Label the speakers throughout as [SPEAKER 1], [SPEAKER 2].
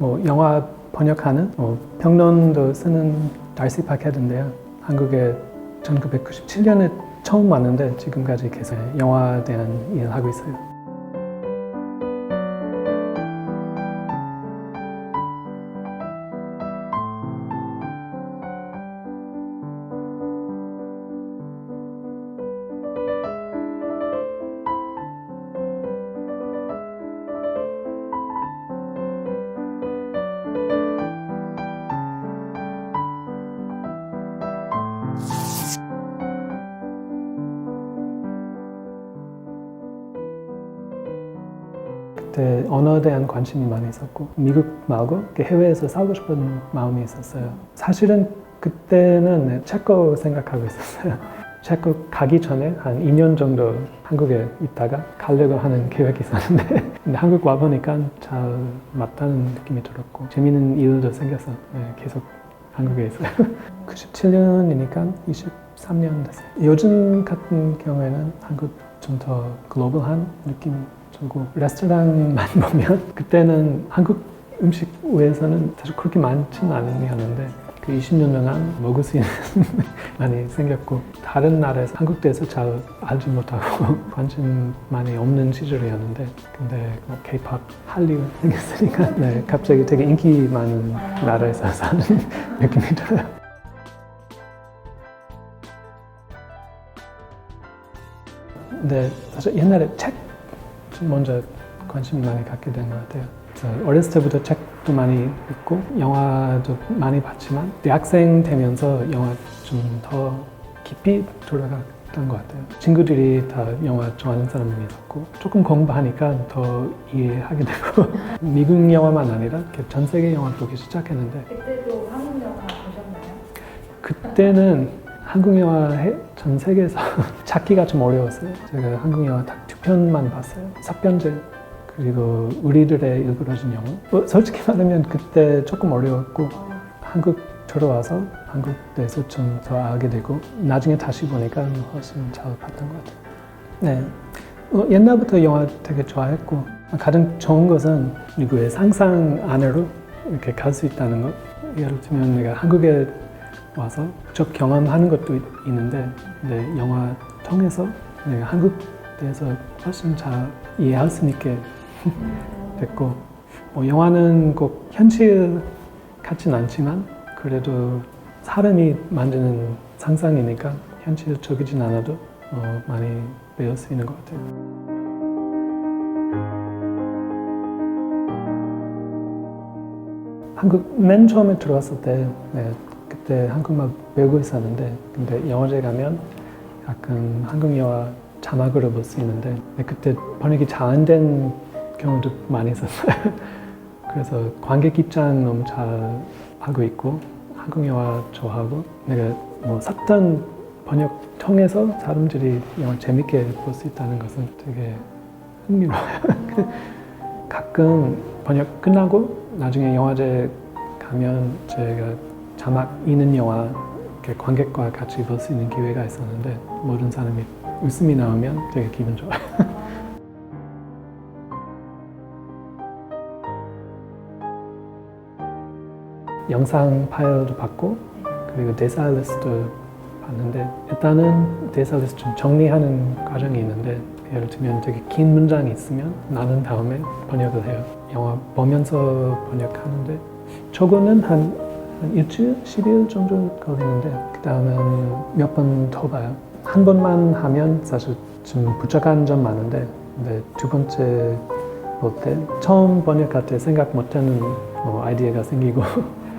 [SPEAKER 1] 뭐 영화 번역하는 평론도 쓰는 달시 파켓인데요. 한국에 1997년에 처음 왔는데 지금까지 계속 영화에 대한 일을 하고 있어요. 그때 언어에 대한 관심이 많이 있었고 미국 말고 해외에서 살고 싶은 마음이 있었어요. 사실은 그때는 체코 생각하고 있었어요. 체코 가기 전에 한 2년 정도 한국에 있다가 가려고 하는 계획이 있었는데 근데 한국 와보니까 잘 맞다는 느낌이 들었고 재미있는 일도 생겨서 계속 한국에 있어요. 97년이니까 23년 됐어요. 요즘 같은 경우에는 한국 좀 더 글로벌한 느낌이 들고 레스토랑만 보면 그때는 한국 음식 외에서는 사실 그렇게 많지는 않았는데 그 20년 동안 먹을 수 있는 많이 생겼고 다른 나라에서 한국에서 잘 알지 못하고 관심 많이 없는 시절이었는데 근데 뭐 K-pop, 한리우드 생겼으니까 갑자기 되게 인기 많은 나라에서 사는 느낌이 들어요. 근데 사실 옛날에 책 먼저 관심이 많이 갖게 된 것 같아요. 그래서 어렸을 때부터 책도 많이 읽고 영화도 많이 봤지만 대학생 되면서 영화 좀 더 깊이 들어갔던 것 같아요. 친구들이 다 영화 좋아하는 사람이 있었고 조금 공부하니까 더 이해하게 되고 미국 영화만 아니라 전 세계 영화 보기 시작했는데
[SPEAKER 2] 그때도 한국 영화 보셨나요?
[SPEAKER 1] 그때는 한국 영화 전 세계에서 찾기가 좀 어려웠어요. 제가 한국 영화 딱 2편만 봤어요. 삽변제 그리고 우리들의 일그러진 영혼. 솔직히 말하면 그때 조금 어려웠고 한국 들어와서 한국에서 좀 더 알게 되고 나중에 다시 보니까 훨씬 잘 봤던 것 같아요. 네, 옛날부터 영화 되게 좋아했고 가장 좋은 것은 미국의 상상 안으로 이렇게 갈 수 있다는 것. 예를 들면 내가 한국에 와서 저 경험하는 것도 있는데 근데 영화 통해서 내가 한국 대해서 훨씬 잘 이해할 수 있게 됐고 뭐 영화는 꼭 현실 같진 않지만 그래도 사람이 만드는 상상이니까 현실적이진 않아도 많이 배울 수 있는 것 같아요. 한국 맨 처음에 들어왔을 때 그때 한국말 배우고 있었는데 근데 영화제 가면 가끔 한국 영화 자막으로 볼 수 있는데 그때 번역이 잘 안 된 경우도 많이 있었어요. 그래서 관객 입장 너무 잘 알고 있고 한국 영화 좋아하고 내가 뭐 샀던 번역 통해서 사람들이 영화 재밌게 볼 수 있다는 것은 되게 흥미로워요. 가끔 번역 끝나고 나중에 영화제 가면 제가 자막 있는 영화 관객과 같이 볼 수 있는 기회가 있었는데 모든 사람이 웃음이 나오면 되게 기분 좋아요. 영상 파일도 받고 그리고 대사 리스트도 봤는데 일단은 대사 리스트 좀 정리하는 과정이 있는데 예를 들면 되게 긴 문장이 있으면 나눈 다음에 번역을 해요. 영화 보면서 번역하는데 저거는 한 일주일, 10일 정도 걸리는데 그 다음은 몇 번 더 봐요. 한 번만 하면 사실 좀 부족한 점 많은데 근데 두 번째 볼 때 처음 번역할 때 생각 못하는 아이디어가 생기고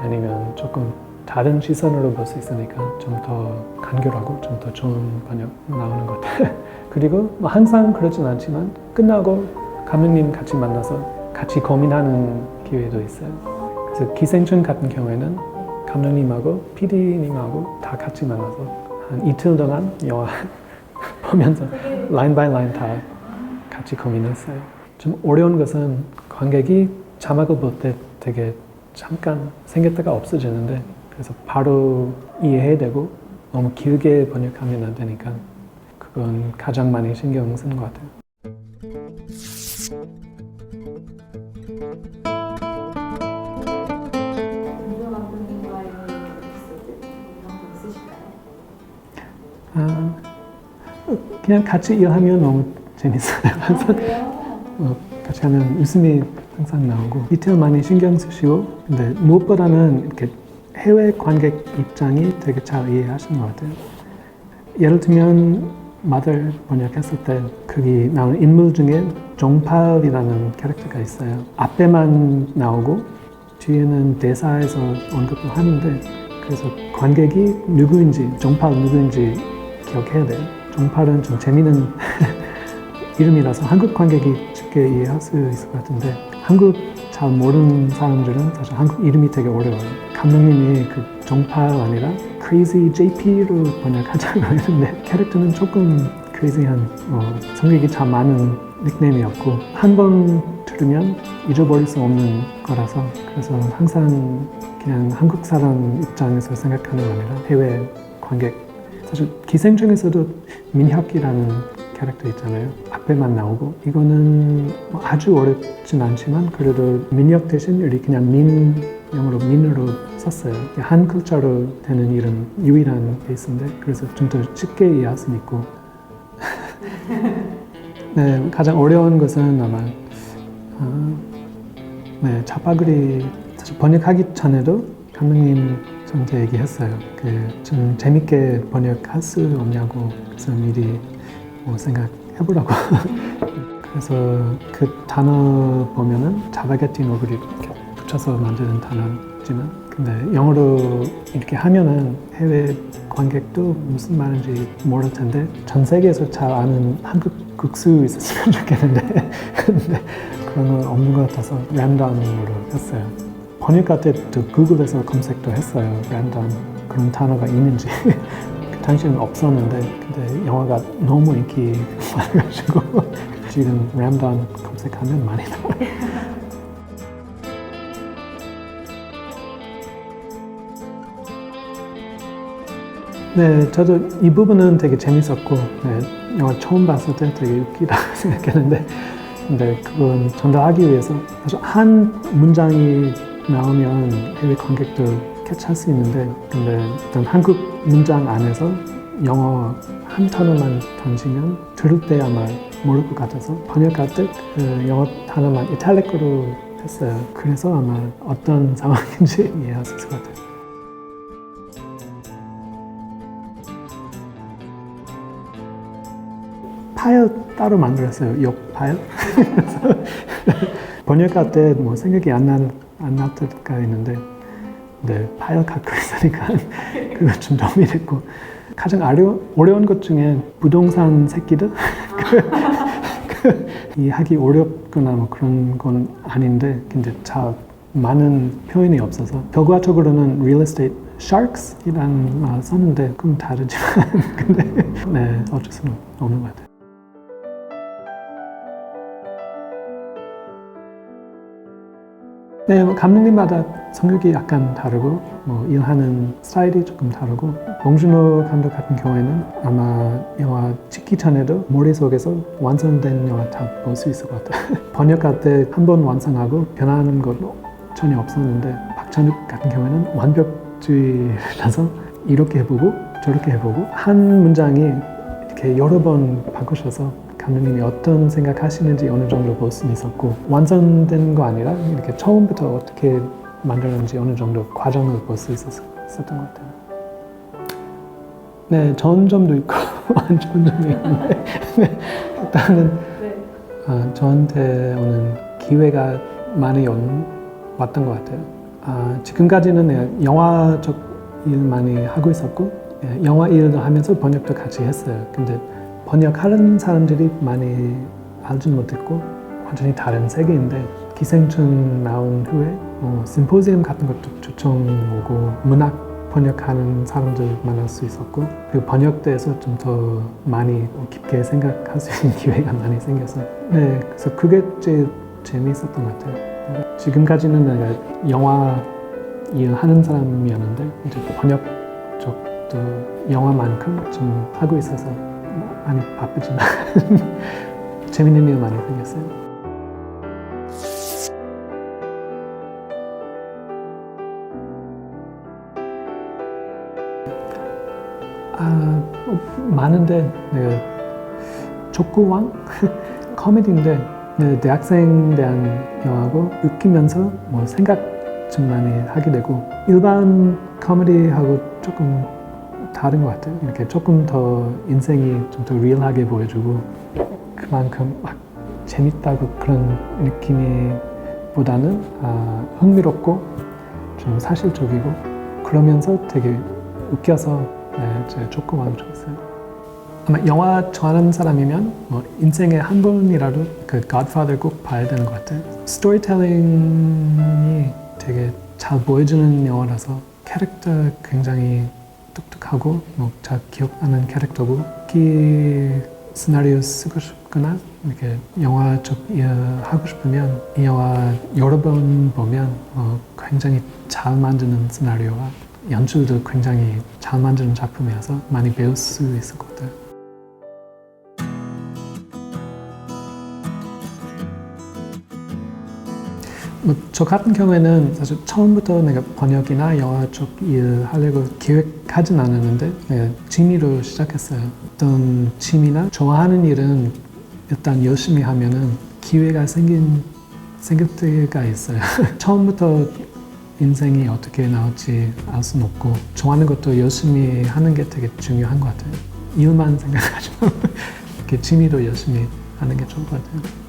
[SPEAKER 1] 아니면 조금 다른 시선으로 볼 수 있으니까 좀 더 간결하고 좀 더 좋은 번역 나오는 것 같아요. 그리고 항상 그러진 않지만 끝나고 감독님 같이 만나서 같이 고민하는 기회도 있어요. 그래서 기생충 같은 경우에는 감독님하고 PD님하고 다 같이 만나서 한 이틀 동안 영화 보면서 라인 바이 라인 다 같이 고민했어요. 좀 어려운 것은 관객이 자막을 볼 때 되게 잠깐 생겼다가 없어지는데 그래서 바로 이해해야 되고 너무 길게 번역하면 안 되니까 그건 가장 많이 신경 쓰는 것 같아요. 그냥 같이 일하면 너무 재밌어요. 항상 같이 하면 웃음이 항상 나오고 디테일 많이 신경 쓰시고 근데 무엇보다는 이렇게 해외 관객 입장이 되게 잘 이해하시는 것 같아요. 예를 들면 마들 번역했을 때 거기 나오는 인물 중에 종팔이라는 캐릭터가 있어요. 앞에만 나오고 뒤에는 대사에서 언급을 하는데 그래서 관객이 누구인지 종팔 누구인지 기억해야 돼요. 종팔은 좀 재미있는 이름이라서 한국 관객이 쉽게 이해할 수 있을 것 같은데 한국 잘 모르는 사람들은 사실 한국 이름이 되게 어려워요. 감독님이 그 종팔 아니라 Crazy JP로 번역하자고 했는데 캐릭터는 조금 crazy한 성격이 참 많은 닉네임이었고 한 번 들으면 잊어버릴 수 없는 거라서 그래서 항상 그냥 한국 사람 입장에서 생각하는 거 아니라 해외 관객 사실 기생충에서도 민혁이라는 캐릭터 있잖아요. 앞에만 나오고 이거는 아주 어렵진 않지만 그래도 민혁 대신 우리 그냥 영어로 민으로 썼어요. 한 글자로 되는 이름 유일한 케이스인데 그래서 좀 더 쉽게 이해할 수 있고 네, 가장 어려운 것은 아마 네, 자바그리 사실 번역하기 전에도 감독님 저한테 얘기했어요. 좀 재밌게 번역할 수 없냐고 그래서 미리 생각해보라고 그래서 그 단어 보면은 자바게티 노브리 이렇게 붙여서 만드는 단어지만 근데 영어로 이렇게 하면은 해외 관객도 무슨 말인지 모를 텐데 전 세계에서 잘 아는 한국 국수 있었으면 좋겠는데 근데 그런 건 없는 것 같아서 랜덤으로 했어요. 번역할 때도 구글에서 검색도 했어요. 랜덤 그런 단어가 있는지 그 당시에는 없었는데 근데 영화가 너무 인기 많아가지고 지금 랜덤 검색하면 많이 나와요. 네, 저도 이 부분은 되게 재밌었고 네, 영화 처음 봤을 때 되게 웃기다고 생각했는데 근데 그건 전달하기 위해서 사실 한 문장이 나오면 해외 관객도 캐치할 수 있는데 근데 일단 한국 문장 안에서 영어 한 단어만 던지면 들을 때 아마 모를 것 같아서 번역할 때 그 영어 단어만 이탈릭으로 했어요. 그래서 아마 어떤 상황인지 이해할 수 있을 것 같아요. 파일 따로 만들었어요. 욕 파일. 번역할 때 뭐 생각이 안 날 때가 있는데 네, 파일 갖고 있으니까 그거 좀 도움이 됐고 가장 어려운 것 중에 부동산 새끼들 이 하기 어렵거나 뭐 그런 건 아닌데 근데 잘 많은 표현이 없어서 결과적으로는 real estate sharks이라는 말 썼는데 그건 다르지만 근데 네, 어쩔 수는 없는 것 같아요. 네, 감독님마다 성격이 약간 다르고 일하는 스타일이 조금 다르고 봉준호 감독 같은 경우에는 아마 영화 찍기 전에도 머릿속에서 완성된 영화 다 볼 수 있을 것 같아요. 번역할 때 한 번 완성하고 변하는 것 전혀 없었는데 박찬욱 같은 경우에는 완벽주의라서 이렇게 해보고 저렇게 해보고 한 문장이 이렇게 여러 번 바꾸셔서 감독님이 어떤 생각하시는지 어느 정도 볼 수 있었고 완성된 거 아니라 이렇게 처음부터 어떻게 만들었는지 어느 정도 과정을 볼 수 있었던 것 같아요. 네, 좋은 점도 있고 안 좋은 점도 있는데 일단은 저한테 오는 기회가 많이 왔던 것 같아요. 지금까지는 영화적 일 많이 하고 있었고 영화 일도 하면서 번역도 같이 했어요. 근데 번역하는 사람들이 많이 알지는 못했고 완전히 다른 세계인데 기생충 나온 후에 심포지엄 같은 것도 초청 오고 문학 번역하는 사람들 만날 수 있었고 그리고 번역대에서 좀 더 많이 깊게 생각할 수 있는 기회가 많이 생겨서 네, 그래서 그게 제일 재미있었던 것 같아요. 지금까지는 내가 영화 일하는 사람이었는데 이제 번역 쪽도 영화만큼 좀 하고 있어서 많이 바쁘지만 재밌는 일 많이 생겼어요. 많은데 내가 족구왕? 코미디인데 대학생 대한 영화고 웃기면서 뭐 생각 좀 많이 하게 되고 일반 코미디하고 조금 다른 것 같아요. 이렇게 조금 더 인생이 좀 더 리얼하게 보여주고 그만큼 막 재밌다고 그런 느낌보다는 흥미롭고 좀 사실적이고 그러면서 되게 웃겨서 제가 족구왕 좋았어요. 아마 영화 좋아하는 사람이면 뭐 인생에 한 번이라도 그 Godfather 꼭 봐야 되는 것 같아요. 스토리텔링이 되게 잘 보여주는 영화라서 캐릭터 굉장히 똑똑하고 뭐 잘 기억나는 캐릭터고 시나리오 쓰고 싶거나 이렇게 영화 쪽 하고 싶으면 이 영화 여러 번 보면 굉장히 잘 만드는 시나리오와 연출도 굉장히 잘 만드는 작품이어서 많이 배울 수 있을 것 같아요. 저 같은 경우에는 사실 처음부터 내가 번역이나 영화 쪽 일 하려고 계획하진 않았는데 취미로 시작했어요. 어떤 취미나 좋아하는 일은 일단 열심히 하면은 기회가 생길 때가 있어요. 처음부터 인생이 어떻게 나올지 알 수는 없고 좋아하는 것도 열심히 하는 게 되게 중요한 것 같아요. 일만 생각하지 말고 취미도 열심히 하는 게 좋을 것 같아요.